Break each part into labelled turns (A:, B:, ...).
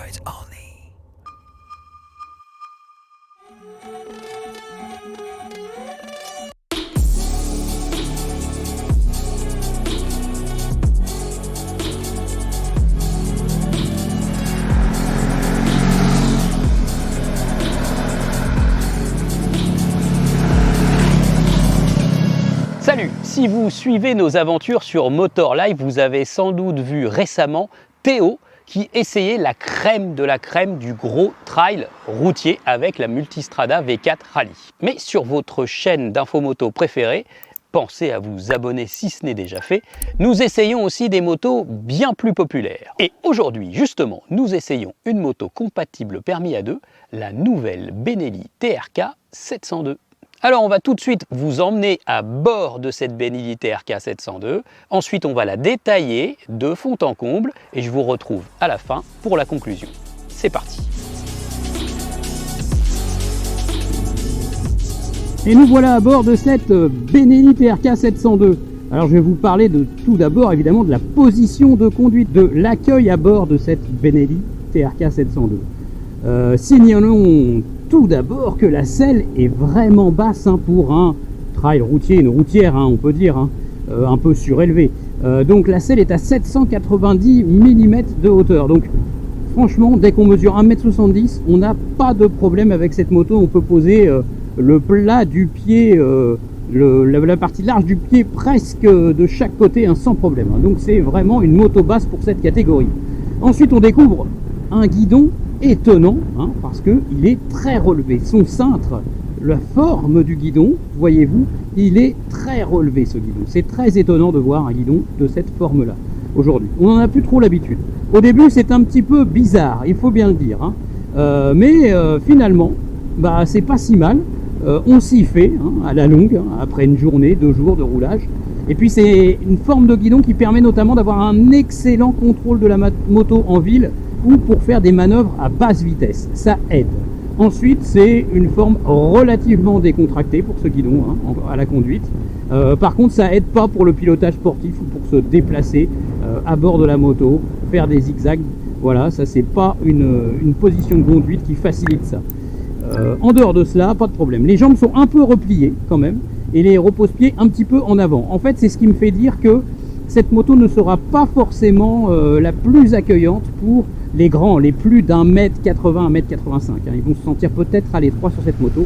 A: Androids only.
B: Salut! Si vous suivez nos aventures sur Motor Live, vous avez sans doute vu récemment Théo qui essayait la crème de la crème du gros trail routier avec la Multistrada V4 Rally. Mais sur votre chaîne d'infomoto préférée, pensez à vous abonner si ce n'est déjà fait, nous essayons aussi des motos bien plus populaires. Et aujourd'hui, justement, nous essayons une moto compatible permis à deux, la nouvelle Benelli TRK 702. Alors on va tout de suite vous emmener à bord de cette Benelli TRK 702, ensuite on va la détailler de fond en comble et je vous retrouve à la fin pour la conclusion. C'est parti!
C: Et nous voilà à bord de cette Benelli TRK 702. Alors je vais vous parler de tout d'abord évidemment de la position de conduite, de l'accueil à bord de cette Benelli TRK 702. Signalons tout d'abord que la selle est vraiment basse pour un trail routier, une routière on peut dire, un peu surélevée. Donc la selle est à 790 mm de hauteur. Donc franchement, dès qu'on mesure 1,70 m, on n'a pas de problème avec cette moto. On peut poser le plat du pied, la partie large du pied presque de chaque côté sans problème. Donc c'est vraiment une moto basse pour cette catégorie. Ensuite on découvre un guidon étonnant parce qu'il est très relevé. Son cintre, la forme du guidon, voyez-vous, il est très relevé ce guidon. C'est très étonnant de voir un guidon de cette forme-là aujourd'hui. On n'en a plus trop l'habitude. Au début, c'est un petit peu bizarre, il faut bien le dire. Mais finalement, c'est pas si mal. On s'y fait à la longue, après une journée, 2 jours de roulage. Et puis c'est une forme de guidon qui permet notamment d'avoir un excellent contrôle de la moto en ville ou pour faire des manœuvres à basse vitesse, ça aide. Ensuite, c'est une forme relativement décontractée pour ce guidon à la conduite. Par contre, ça aide pas pour le pilotage sportif ou pour se déplacer à bord de la moto, faire des zigzags. Voilà, ça c'est pas une position de conduite qui facilite ça. En dehors de cela, pas de problème. Les jambes sont un peu repliées quand même et les repose-pieds un petit peu en avant. En fait, c'est ce qui me fait dire que cette moto ne sera pas forcément la plus accueillante pour les grands, les plus d'1,80 m, 1,85 m. Ils vont se sentir peut-être à l'étroit sur cette moto.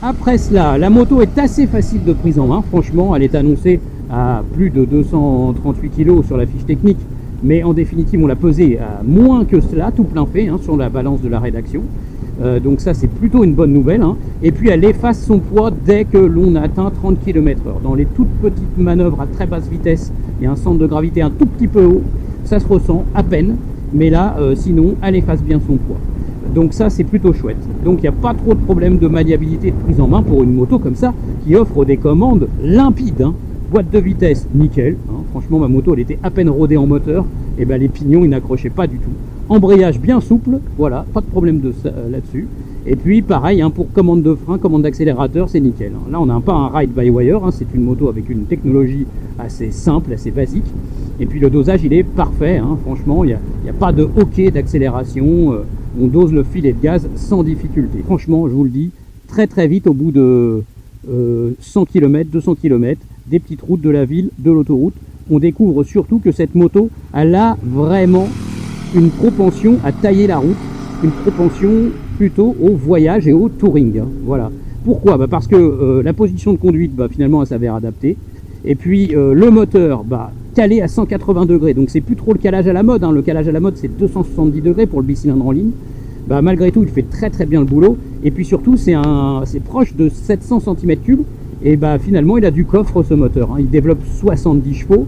C: Après cela, la moto est assez facile de prise en main. Franchement, elle est annoncée à plus de 238 kg sur la fiche technique. Mais en définitive, on l'a pesée à moins que cela, tout plein fait, sur la balance de la rédaction. Donc ça, c'est plutôt une bonne nouvelle. Et puis, elle efface son poids dès que l'on atteint 30 km/h. Dans les toutes petites manœuvres à très basse vitesse, il y a un centre de gravité un tout petit peu haut. Ça se ressent à peine. Mais là, sinon, elle efface bien son poids. Donc ça, c'est plutôt chouette. Donc il n'y a pas trop de problème de maniabilité de prise en main pour une moto comme ça, qui offre des commandes limpides. Boîte de vitesse, nickel. Franchement, ma moto, elle était à peine rodée en moteur. Et les pignons, ils n'accrochaient pas du tout. Embrayage bien souple, voilà, pas de problème là-dessus. Et puis pareil, pour commande de frein, commande d'accélérateur, c'est nickel. Là, on n'a pas un ride-by-wire, c'est une moto avec une technologie assez simple, assez basique. Et puis le dosage, il est parfait, franchement, il n'y a pas de hoquet d'accélération. On dose le filet de gaz sans difficulté. Franchement, je vous le dis, très très vite, au bout de 100 km, 200 km, des petites routes de la ville, de l'autoroute, on découvre surtout que cette moto, elle a vraiment une propension à tailler la route, une propension plutôt au voyage et au touring. Voilà. Pourquoi? Parce que la position de conduite, finalement, elle s'avère adaptée. Et puis le moteur, calé à 180 degrés. Donc c'est plus trop le calage à la mode. Le calage à la mode, c'est 270 degrés pour le bicylindre en ligne. Malgré tout, il fait très très bien le boulot. Et puis surtout, c'est proche de 700 cm3. Et finalement, il a du coffre ce moteur. Il développe 70 chevaux.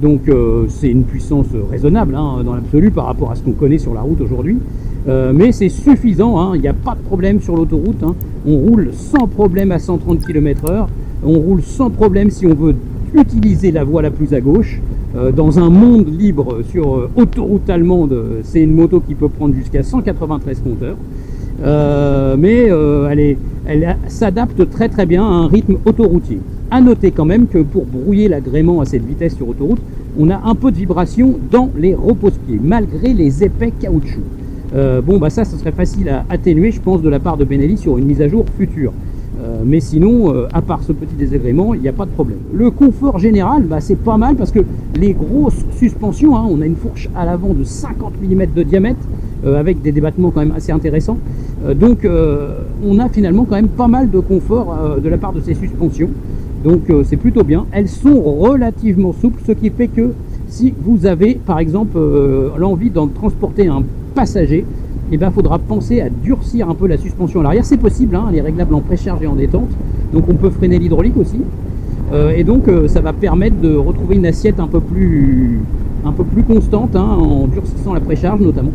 C: Donc c'est une puissance raisonnable dans l'absolu par rapport à ce qu'on connaît sur la route aujourd'hui. Mais c'est suffisant, il n'y a pas de problème sur l'autoroute. On roule sans problème à 130 km/h. On roule sans problème si on veut utiliser la voie la plus à gauche. Dans un monde libre sur autoroute allemande, c'est une moto qui peut prendre jusqu'à 193 compteurs. Elle s'adapte très très bien à un rythme autoroutier. A noter quand même que pour brouiller l'agrément à cette vitesse sur autoroute, on a un peu de vibration dans les repose-pieds, malgré les épais caoutchouc. Ça serait facile à atténuer, je pense, de la part de Benelli sur une mise à jour future. Mais sinon, à part ce petit désagrément, il n'y a pas de problème. Le confort général, c'est pas mal parce que les grosses suspensions, on a une fourche à l'avant de 50 mm de diamètre, avec des débattements quand même assez intéressants. On a finalement quand même pas mal de confort de la part de ces suspensions. Donc c'est plutôt bien. Elles sont relativement souples, ce qui fait que si vous avez par exemple l'envie d'en transporter un passager, il faudra penser à durcir un peu la suspension à l'arrière. C'est possible, elle est réglable en précharge et en détente. Donc on peut freiner l'hydraulique aussi. Ça va permettre de retrouver une assiette un peu plus constante, en durcissant la précharge notamment.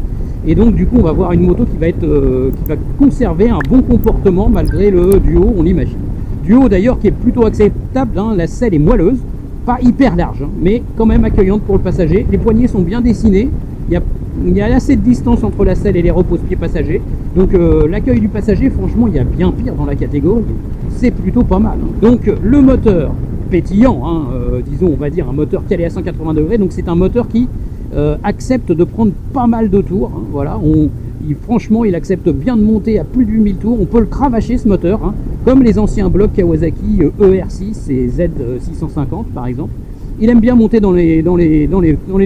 C: Et donc du coup on va avoir une moto qui va conserver un bon comportement malgré le duo, on l'imagine. Duo d'ailleurs qui est plutôt acceptable, la selle est moelleuse, pas hyper large, mais quand même accueillante pour le passager. Les poignées sont bien dessinées, il y a assez de distance entre la selle et les repose-pieds passagers. Donc l'accueil du passager, franchement, il y a bien pire dans la catégorie, c'est plutôt pas mal. Donc le moteur pétillant, disons on va dire un moteur calé à 180 degrés, donc c'est un moteur qui accepte de prendre pas mal de tours, voilà. Franchement, il accepte bien de monter à plus de 8000 tours. On peut le cravacher ce moteur, comme les anciens blocs Kawasaki ER6 et Z650 par exemple. Il aime bien monter dans les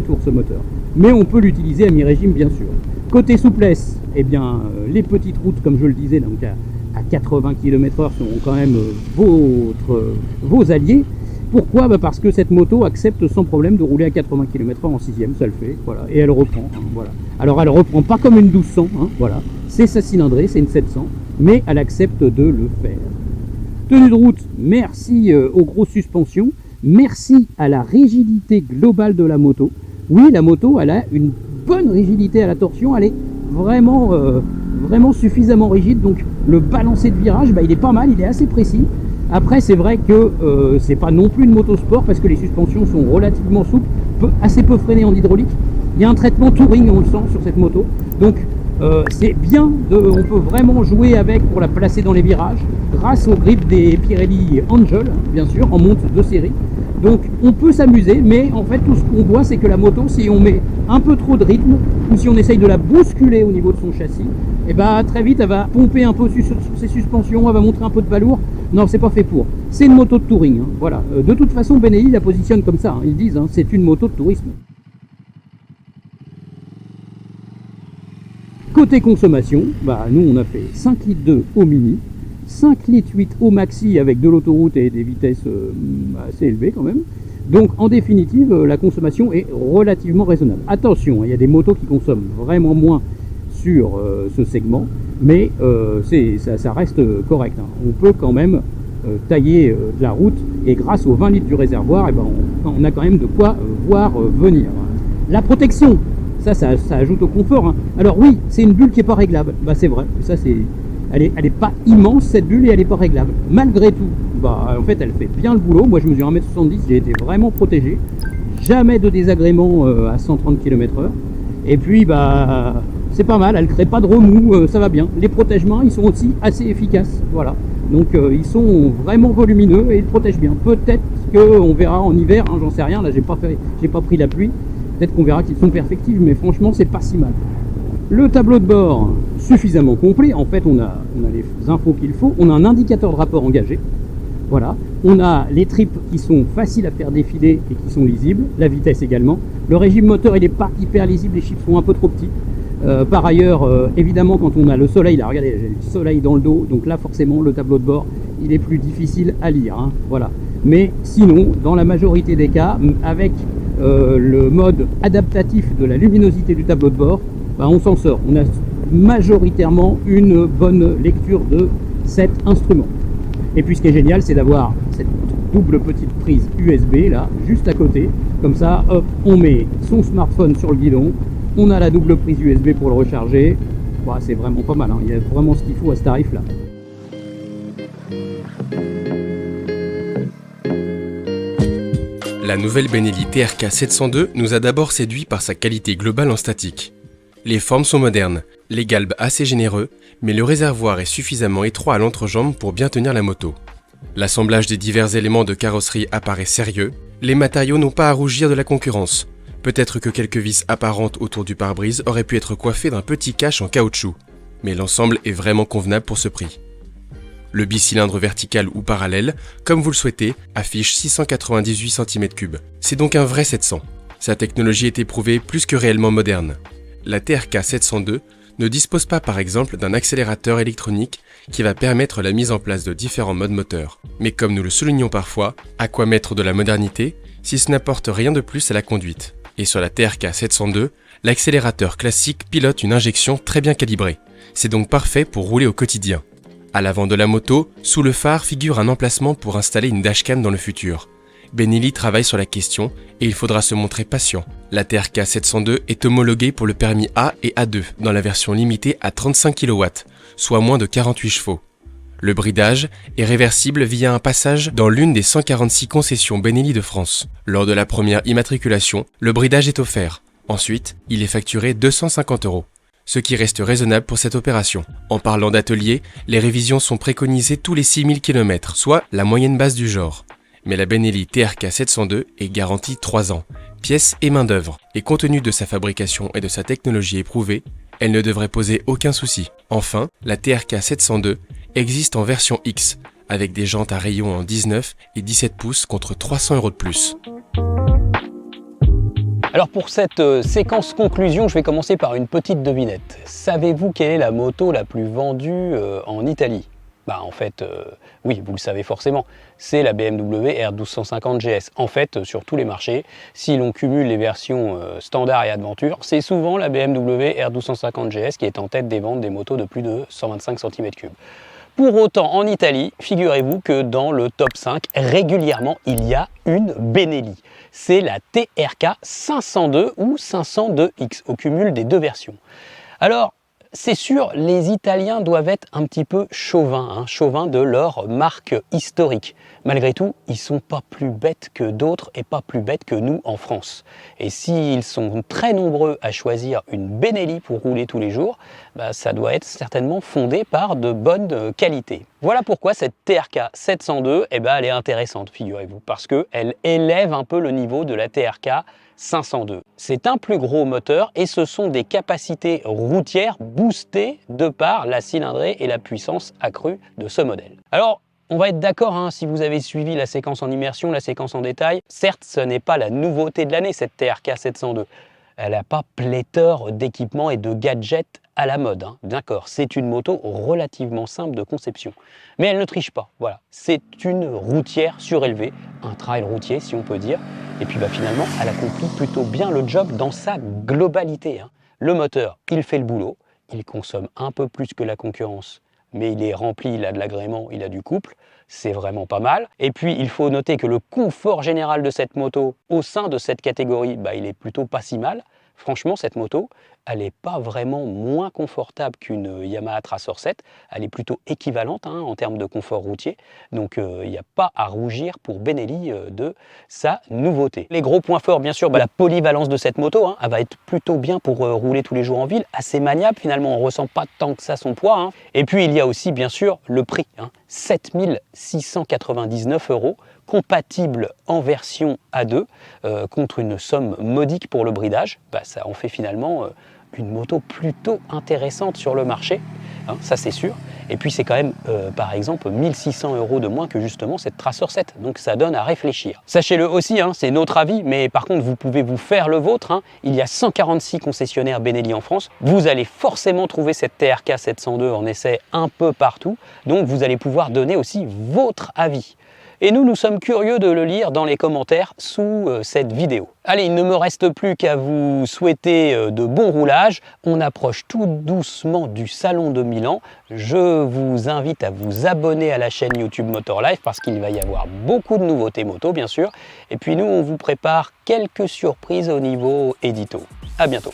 C: tours ce moteur. Mais on peut l'utiliser à mi-régime bien sûr. Côté souplesse, les petites routes comme je le disais, donc à 80 km/h sont quand même vos alliés. Pourquoi ? Parce que cette moto accepte sans problème de rouler à 80 km/h en 6ème, ça le fait, voilà, et elle reprend, voilà. Alors elle reprend pas comme une 1200, voilà, c'est sa cylindrée, c'est une 700, mais elle accepte de le faire. Tenue de route, merci aux grosses suspensions, merci à la rigidité globale de la moto. Oui, la moto, elle a une bonne rigidité à la torsion, elle est vraiment suffisamment rigide, donc le balancé de virage, il est pas mal, il est assez précis. Après, c'est vrai que c'est pas non plus une moto sport parce que les suspensions sont relativement souples, assez peu freinées en hydraulique. Il y a un traitement touring, on le sent sur cette moto. Donc c'est bien, on peut vraiment jouer avec pour la placer dans les virages grâce au grip des Pirelli Angel, bien sûr, en monte de série. Donc on peut s'amuser, mais en fait tout ce qu'on voit c'est que la moto, si on met un peu trop de rythme ou si on essaye de la bousculer au niveau de son châssis, très vite elle va pomper un peu sur ses suspensions, elle va montrer un peu de balourd. Non, c'est pas fait pour. C'est une moto de touring, voilà. De toute façon, Benelli la positionne comme ça, ils disent, c'est une moto de tourisme. Côté consommation, nous on a fait 5,2 litres au mini, 5,8 litres au maxi avec de l'autoroute et des vitesses assez élevées quand même. Donc en définitive, la consommation est relativement raisonnable. Attention, il y a des motos qui consomment vraiment moins sur ce segment, mais ça reste correct. On peut quand même tailler de la route et grâce aux 20 litres du réservoir, on a quand même de quoi voir venir. La protection, ça ajoute au confort. Alors oui, c'est une bulle qui n'est pas réglable, c'est vrai, ça elle est pas immense cette bulle et elle n'est pas réglable. Malgré tout, en fait elle fait bien le boulot. Moi je mesure 1m70, j'ai été vraiment protégé, jamais de désagrément à 130 km/h. Et puis c'est pas mal, elle crée pas de remous, ça va bien. Les protège-mains, ils sont aussi assez efficaces, voilà. Donc ils sont vraiment volumineux et ils protègent bien. Peut-être qu'on verra en hiver, j'en sais rien, là j'ai pas pris la pluie. Peut-être qu'on verra qu'ils sont perfectibles, mais franchement c'est pas si mal. Le tableau de bord suffisamment complet, en fait on a les infos qu'il faut, on a un indicateur de rapport engagé, voilà. On a les tripes qui sont faciles à faire défiler et qui sont lisibles, la vitesse également. Le régime moteur il n'est pas hyper lisible, les chiffres sont un peu trop petits. Par ailleurs, évidemment quand on a le soleil, là regardez, j'ai le soleil dans le dos, donc là forcément le tableau de bord il est plus difficile à lire, voilà. Mais sinon, dans la majorité des cas, avec le mode adaptatif de la luminosité du tableau de bord, on s'en sort. On a majoritairement une bonne lecture de cet instrument. Et puis ce qui est génial, c'est d'avoir cette double petite prise USB là, juste à côté. Comme ça, hop, on met son smartphone sur le guidon, on a la double prise USB pour le recharger. C'est vraiment pas mal, il y a vraiment ce qu'il faut à ce tarif là.
A: La nouvelle Benelli TRK 702 nous a d'abord séduit par sa qualité globale en statique. Les formes sont modernes, les galbes assez généreux, mais le réservoir est suffisamment étroit à l'entrejambe pour bien tenir la moto. L'assemblage des divers éléments de carrosserie apparaît sérieux, les matériaux n'ont pas à rougir de la concurrence. Peut-être que quelques vis apparentes autour du pare-brise auraient pu être coiffées d'un petit cache en caoutchouc, mais l'ensemble est vraiment convenable pour ce prix. Le bicylindre vertical ou parallèle, comme vous le souhaitez, affiche 698 cm3. C'est donc un vrai 700. Sa technologie est éprouvée plus que réellement moderne. La TRK 702 ne dispose pas par exemple d'un accélérateur électronique qui va permettre la mise en place de différents modes moteurs. Mais comme nous le soulignons parfois, à quoi mettre de la modernité si ce n'apporte rien de plus à la conduite? Et sur la TRK 702, l'accélérateur classique pilote une injection très bien calibrée. C'est donc parfait pour rouler au quotidien. À l'avant de la moto, sous le phare figure un emplacement pour installer une dashcam dans le futur. Benelli travaille sur la question et il faudra se montrer patient. La TRK 702 est homologuée pour le permis A et A2 dans la version limitée à 35 kW, soit moins de 48 chevaux. Le bridage est réversible via un passage dans l'une des 146 concessions Benelli de France. Lors de la première immatriculation, le bridage est offert. Ensuite, il est facturé 250 €, ce qui reste raisonnable pour cette opération. En parlant d'atelier, les révisions sont préconisées tous les 6000 km, soit la moyenne basse du genre. Mais la Benelli TRK 702 est garantie 3 ans, pièces et main d'œuvre, et compte tenu de sa fabrication et de sa technologie éprouvée, elle ne devrait poser aucun souci. Enfin, la TRK 702 existe en version X, avec des jantes à rayons en 19 et 17 pouces contre 300 € de plus.
B: Alors pour cette séquence conclusion, je vais commencer par une petite devinette. Savez-vous quelle est la moto la plus vendue en Italie? En fait, oui, vous le savez forcément, c'est la BMW R1250 GS. En fait, sur tous les marchés, si l'on cumule les versions standard et aventure, c'est souvent la BMW R1250 GS qui est en tête des ventes des motos de plus de 125 cm3. Pour autant, en Italie, figurez-vous que dans le top 5, régulièrement, il y a une Benelli. C'est la TRK 502 ou 502X, au cumul des deux versions. Alors, c'est sûr, les Italiens doivent être un petit peu chauvins de leur marque historique. Malgré tout, ils ne sont pas plus bêtes que d'autres et pas plus bêtes que nous en France. Et s'ils sont très nombreux à choisir une Benelli pour rouler tous les jours, ça doit être certainement fondé par de bonnes qualités. Voilà pourquoi cette TRK 702, elle est intéressante, figurez-vous, parce qu'elle élève un peu le niveau de la TRK 502. C'est un plus gros moteur et ce sont des capacités routières boostées de par la cylindrée et la puissance accrue de ce modèle. Alors, on va être d'accord, si vous avez suivi la séquence en immersion, la séquence en détail, certes, ce n'est pas la nouveauté de l'année, cette TRK 702. Elle n'a pas pléthore d'équipements et de gadgets à la mode. D'accord, c'est une moto relativement simple de conception. Mais elle ne triche pas, voilà. C'est une routière surélevée, un trail routier si on peut dire. Et puis finalement, elle accomplit plutôt bien le job dans sa globalité. Le moteur, il fait le boulot, il consomme un peu plus que la concurrence, mais il est rempli, il a de l'agrément, il a du couple, c'est vraiment pas mal. Et puis il faut noter que le confort général de cette moto au sein de cette catégorie, il est plutôt pas si mal. Franchement, cette moto, elle n'est pas vraiment moins confortable qu'une Yamaha Tracer 7. Elle est plutôt équivalente en termes de confort routier. Donc, il n'y a pas à rougir pour Benelli de sa nouveauté. Les gros points forts, bien sûr, la polyvalence de cette moto. Elle va être plutôt bien pour rouler tous les jours en ville. Assez maniable, finalement, on ne ressent pas tant que ça son poids. Et puis, il y a aussi, bien sûr, le prix. 7 699 €, compatible en version A2, contre une somme modique pour le bridage. Ça en fait finalement une moto plutôt intéressante sur le marché, ça c'est sûr. Et puis c'est quand même, par exemple, 1600 € de moins que justement cette Tracer 7. Donc ça donne à réfléchir. Sachez-le aussi, c'est notre avis, mais par contre vous pouvez vous faire le vôtre. Il y a 146 concessionnaires Benelli en France. Vous allez forcément trouver cette TRK 702 en essai un peu partout. Donc vous allez pouvoir donner aussi votre avis. Et nous sommes curieux de le lire dans les commentaires sous cette vidéo. Allez, il ne me reste plus qu'à vous souhaiter de bons roulages. On approche tout doucement du Salon de Milan. Je vous invite à vous abonner à la chaîne YouTube Motor Life parce qu'il va y avoir beaucoup de nouveautés moto, bien sûr. Et puis nous, on vous prépare quelques surprises au niveau édito. À bientôt.